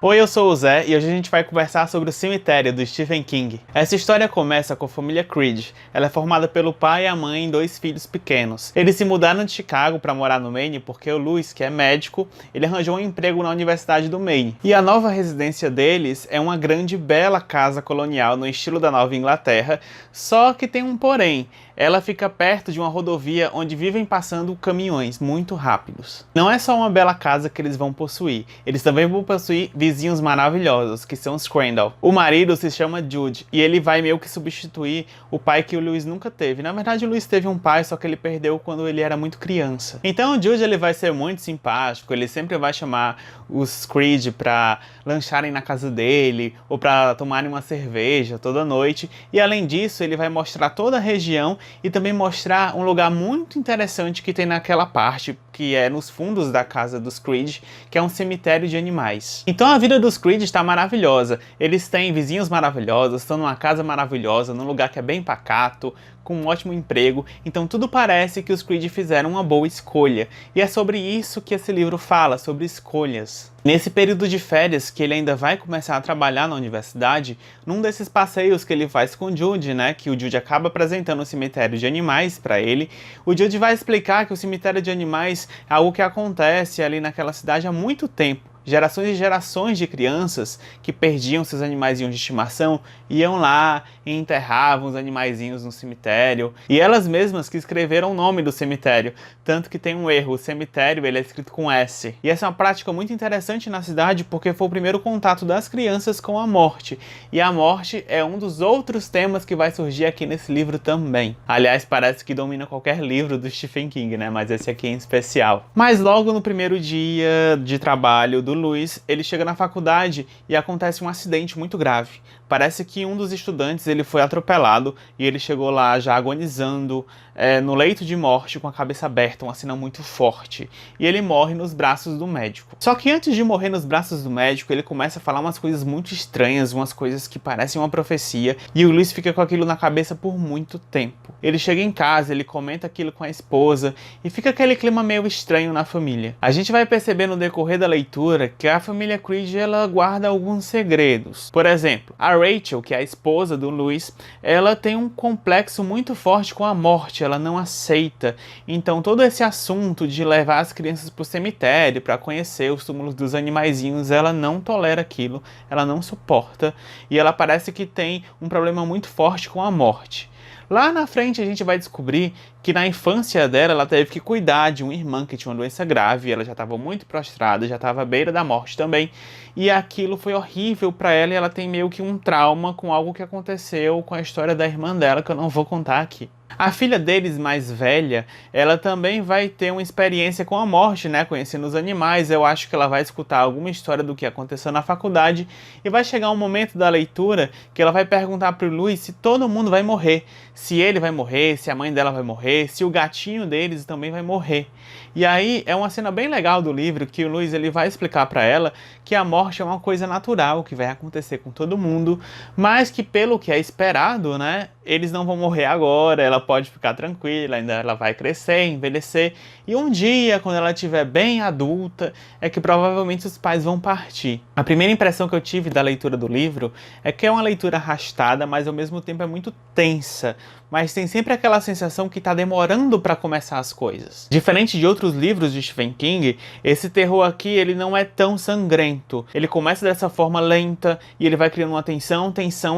Oi, eu sou o Zé e hoje a gente vai conversar sobre O Cemitério, do Stephen King. Essa história começa com a família Creed. Ela é formada pelo pai e a mãe e 2 filhos pequenos. Eles se mudaram de Chicago para morar no Maine porque o Louis, que é médico, ele arranjou um emprego na Universidade do Maine. E a nova residência deles é uma grande, bela casa colonial no estilo da Nova Inglaterra, só que tem um porém. Ela fica perto de uma rodovia onde vivem passando caminhões muito rápidos. Não é só uma bela casa que eles vão possuir, eles também vão possuir vizinhos maravilhosos, que são os Crandall. O marido se chama Jude, e ele vai meio que substituir o pai que o Louis nunca teve. Na verdade, o Louis teve um pai, só que ele perdeu quando ele era muito criança. Então o Jude ele vai ser muito simpático, ele sempre vai chamar os Creed pra lancharem na casa dele, ou pra tomarem uma cerveja toda noite, e além disso ele vai mostrar toda a região e também mostrar um lugar muito interessante que tem naquela parte, que é nos fundos da casa dos Creed, que é um cemitério de animais. Então a vida dos Creed está maravilhosa, eles têm vizinhos maravilhosos, estão numa casa maravilhosa, num lugar que é bem pacato, com um ótimo emprego, então tudo parece que os Creed fizeram uma boa escolha, e é sobre isso que esse livro fala, sobre escolhas. Nesse período de férias, que ele ainda vai começar a trabalhar na universidade, num desses passeios que ele faz com o Jude, que o Jude acaba apresentando o cemitério de animais para ele, o Jude vai explicar que o cemitério de animais é algo que acontece ali naquela cidade há muito tempo. Gerações e gerações de crianças que perdiam seus animaizinhos de estimação iam lá e enterravam os animaizinhos no cemitério. E elas mesmas que escreveram o nome do cemitério. Tanto que tem um erro, o cemitério ele é escrito com S. E essa é uma prática muito interessante na cidade porque foi o primeiro contato das crianças com a morte. E a morte é um dos outros temas que vai surgir aqui nesse livro também. Aliás, parece que domina qualquer livro do Stephen King, mas esse aqui em especial. Mas logo no primeiro dia de trabalho do Louis, ele chega na faculdade e acontece um acidente muito grave. Parece que um dos estudantes ele foi atropelado e ele chegou lá já agonizando no leito de morte com a cabeça aberta, uma cena muito forte. E ele morre nos braços do médico. Só que antes de morrer nos braços do médico, ele começa a falar umas coisas muito estranhas, umas coisas que parecem uma profecia, e o Louis fica com aquilo na cabeça por muito tempo. Ele chega em casa, ele comenta aquilo com a esposa e fica aquele clima meio estranho na família. A gente vai perceber no decorrer da leitura que a família Creed ela guarda alguns segredos. Por exemplo, a Rachel, que é a esposa do Louis, ela tem um complexo muito forte com a morte, ela não aceita. Então todo esse assunto de levar as crianças para o cemitério para conhecer os túmulos dos animaizinhos, ela não tolera aquilo, ela não suporta e ela parece que tem um problema muito forte com a morte. Lá na frente a gente vai descobrir que na infância dela ela teve que cuidar de uma irmã que tinha uma doença grave, ela já estava muito prostrada, já estava à beira da morte também, e aquilo foi horrível para ela e ela tem meio que um trauma com algo que aconteceu com a história da irmã dela, que eu não vou contar aqui. A filha deles, mais velha, ela também vai ter uma experiência com a morte, conhecendo os animais. Eu acho que ela vai escutar alguma história do que aconteceu na faculdade e vai chegar um momento da leitura que ela vai perguntar para o Louis se todo mundo vai morrer. Se ele vai morrer, se a mãe dela vai morrer, se o gatinho deles também vai morrer. E aí é uma cena bem legal do livro que o Louis ele vai explicar para ela que a morte é uma coisa natural, que vai acontecer com todo mundo, mas que pelo que é esperado, eles não vão morrer agora, ela pode ficar tranquila, ainda ela vai crescer, envelhecer, e um dia, quando ela estiver bem adulta, é que provavelmente os pais vão partir. A primeira impressão que eu tive da leitura do livro é que é uma leitura arrastada, mas ao mesmo tempo é muito tensa, mas tem sempre aquela sensação que está demorando para começar as coisas. Diferente de outros livros de Stephen King, esse terror aqui ele não é tão sangrento. Ele começa dessa forma lenta e ele vai criando uma tensão,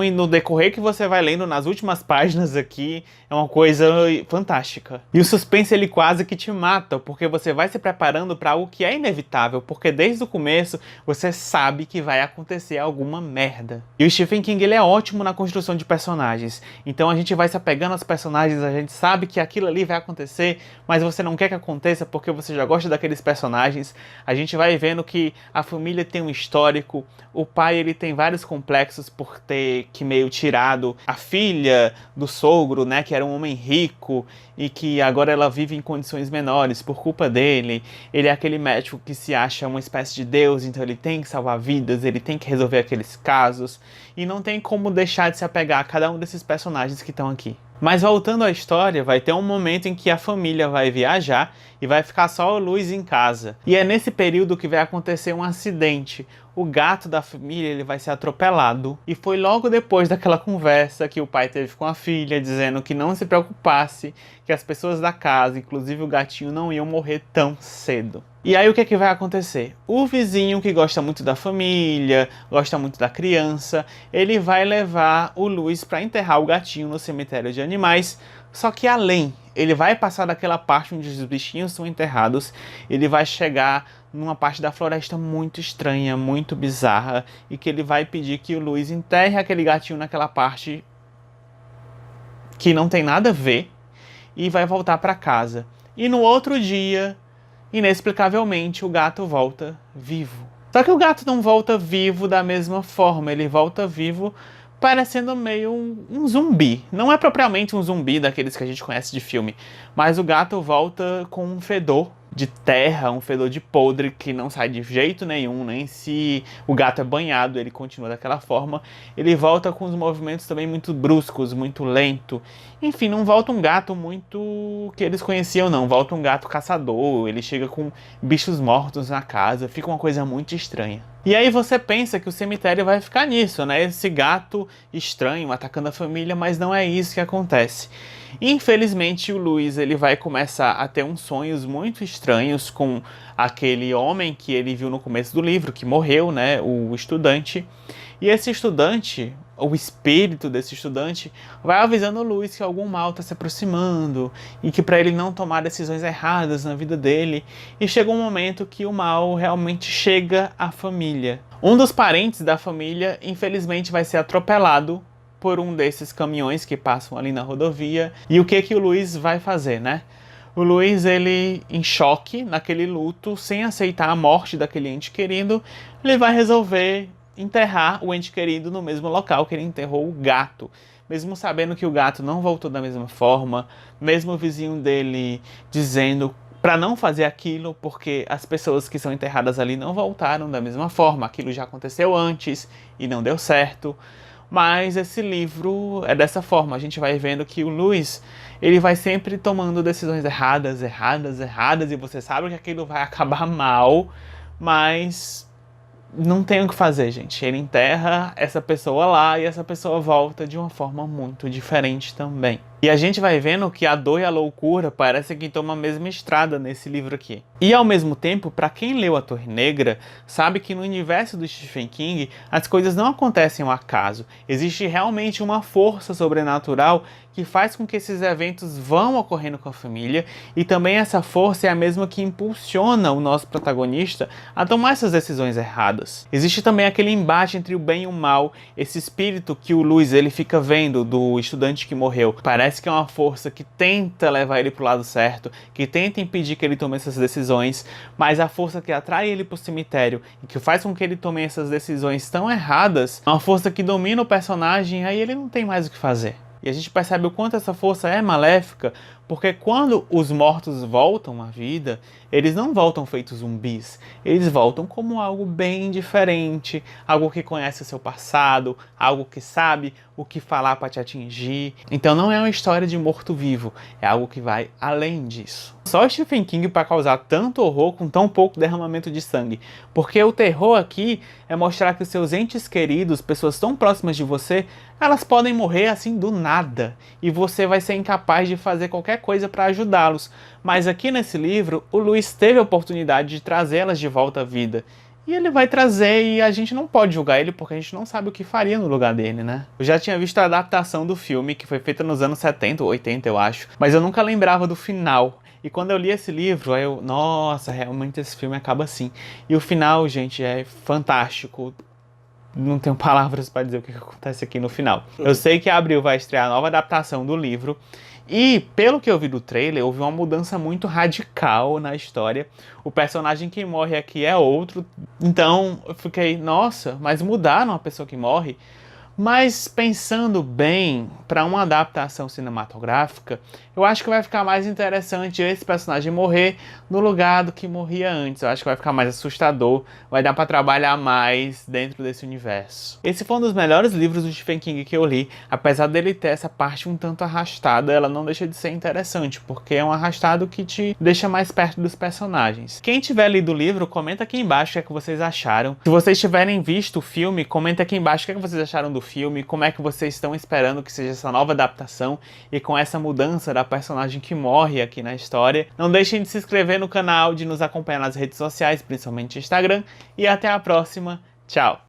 e no decorrer que você vai lendo nas últimas páginas aqui, é uma coisa fantástica. E o suspense ele quase que te mata, porque você vai se preparando para algo que é inevitável, porque desde o começo você sabe que vai acontecer alguma merda. E o Stephen King ele é ótimo na construção de personagens, então a gente vai se apegando aos personagens, a gente sabe que aquilo ali vai acontecer, mas você não quer que aconteça porque você já gosta daqueles personagens. A gente vai vendo que a família tem um histórico, o pai ele tem vários complexos por ter que meio tirado a filha do sogro, que era um homem rico e que agora ela vive em condições menores por culpa dele. Ele é aquele médico que se acha uma espécie de Deus, então ele tem que salvar vidas, ele tem que resolver aqueles casos e não tem como deixar de se apegar a cada um desses personagens que estão aqui. Mas voltando à história, vai ter um momento em que a família vai viajar e vai ficar só o Louis em casa. E é nesse período que vai acontecer um acidente. o gato da família ele vai ser atropelado. E foi logo depois daquela conversa que o pai teve com a filha, dizendo que não se preocupasse, que as pessoas da casa, inclusive o gatinho, não iam morrer tão cedo. E aí o que é que vai acontecer? O vizinho que gosta muito da família, gosta muito da criança, ele vai levar o Luiz para enterrar o gatinho no cemitério de animais, só que além, ele vai passar daquela parte onde os bichinhos são enterrados, ele vai chegar numa parte da floresta muito estranha, muito bizarra, e que ele vai pedir que o Luiz enterre aquele gatinho naquela parte que não tem nada a ver, e vai voltar para casa. E no outro dia, inexplicavelmente, o gato volta vivo. Só que o gato não volta vivo da mesma forma, ele volta vivo parecendo meio um zumbi. Não é propriamente um zumbi daqueles que a gente conhece de filme, mas o gato volta com um fedor de terra, um fedor de podre que não sai de jeito nenhum, nem se o gato é banhado, ele continua daquela forma. Ele volta com os movimentos também muito bruscos, muito lento. Enfim, não volta um gato muito que eles conheciam, não. Volta um gato caçador, ele chega com bichos mortos na casa, fica uma coisa muito estranha. E aí você pensa que o cemitério vai ficar nisso, né? Esse gato estranho atacando a família, mas não é isso que acontece. Infelizmente o Luiz ele vai começar a ter uns sonhos muito estranhos com aquele homem que ele viu no começo do livro, que morreu, né? O estudante. E esse estudante, o espírito desse estudante, vai avisando o Luiz que algum mal está se aproximando e que para ele não tomar decisões erradas na vida dele. E chega um momento que o mal realmente chega à família. Um dos parentes da família, infelizmente, vai ser atropelado por um desses caminhões que passam ali na rodovia. E o que o Luiz vai fazer, né? O Luiz, ele, em choque, naquele luto, sem aceitar a morte daquele ente querido, ele vai resolver enterrar o ente querido no mesmo local que ele enterrou o gato. Mesmo sabendo que o gato não voltou da mesma forma, mesmo o vizinho dele dizendo para não fazer aquilo, porque as pessoas que são enterradas ali não voltaram da mesma forma. Aquilo já aconteceu antes e não deu certo. Mas esse livro é dessa forma, a gente vai vendo que o Luiz, ele vai sempre tomando decisões erradas, e você sabe que aquilo vai acabar mal, mas não tem o que fazer, gente. Ele enterra essa pessoa lá e essa pessoa volta de uma forma muito diferente também. E a gente vai vendo que a dor e a loucura parecem que tomam a mesma estrada nesse livro aqui. E ao mesmo tempo, para quem leu A Torre Negra, sabe que no universo do Stephen King, as coisas não acontecem ao acaso. Existe realmente uma força sobrenatural que faz com que esses eventos vão ocorrendo com a família, e também essa força é a mesma que impulsiona o nosso protagonista a tomar essas decisões erradas. Existe também aquele embate entre o bem e o mal, esse espírito que o Luiz ele fica vendo do estudante que morreu. Parece que é uma força que tenta levar ele para o lado certo, que tenta impedir que ele tome essas decisões, mas a força que atrai ele para o cemitério e que faz com que ele tome essas decisões tão erradas, é uma força que domina o personagem, aí ele não tem mais o que fazer. E a gente percebe o quanto essa força é maléfica, porque quando os mortos voltam à vida, eles não voltam feitos zumbis, eles voltam como algo bem diferente, algo que conhece o seu passado, algo que sabe o que falar para te atingir. Então não é uma história de morto-vivo, é algo que vai além disso. Só Stephen King para causar tanto horror com tão pouco derramamento de sangue, porque o terror aqui é mostrar que os seus entes queridos, pessoas tão próximas de você, elas podem morrer assim do nada, e você vai ser incapaz de fazer qualquer coisa para ajudá-los. Mas aqui nesse livro, o Luiz teve a oportunidade de trazê-las de volta à vida. E ele vai trazer, e a gente não pode julgar ele porque a gente não sabe o que faria no lugar dele, né? Eu já tinha visto a adaptação do filme, que foi feita nos anos 70 ou 80, eu acho, mas eu nunca lembrava do final. E quando eu li esse livro, aí eu, nossa, realmente esse filme acaba assim. E o final, gente, é fantástico. Não tenho palavras para dizer o que acontece aqui no final. Eu sei que a Abril vai estrear a nova adaptação do livro, e pelo que eu vi do trailer, houve uma mudança muito radical na história. O personagem que morre aqui é outro. Então eu fiquei, nossa, mas mudaram a pessoa que morre? Mas pensando bem, para uma adaptação cinematográfica, eu acho que vai ficar mais interessante esse personagem morrer no lugar do que morria antes. Eu acho que vai ficar mais assustador, vai dar para trabalhar mais dentro desse universo. Esse foi um dos melhores livros do Stephen King que eu li, apesar dele ter essa parte um tanto arrastada, ela não deixa de ser interessante, porque é um arrastado que te deixa mais perto dos personagens. Quem tiver lido o livro, comenta aqui embaixo o que é que vocês acharam. Se vocês tiverem visto o filme, comenta aqui embaixo o que é que vocês acharam do filme, como é que vocês estão esperando que seja essa nova adaptação e com essa mudança da personagem que morre aqui na história. Não deixem de se inscrever no canal, de nos acompanhar nas redes sociais, principalmente Instagram, e até a próxima. Tchau!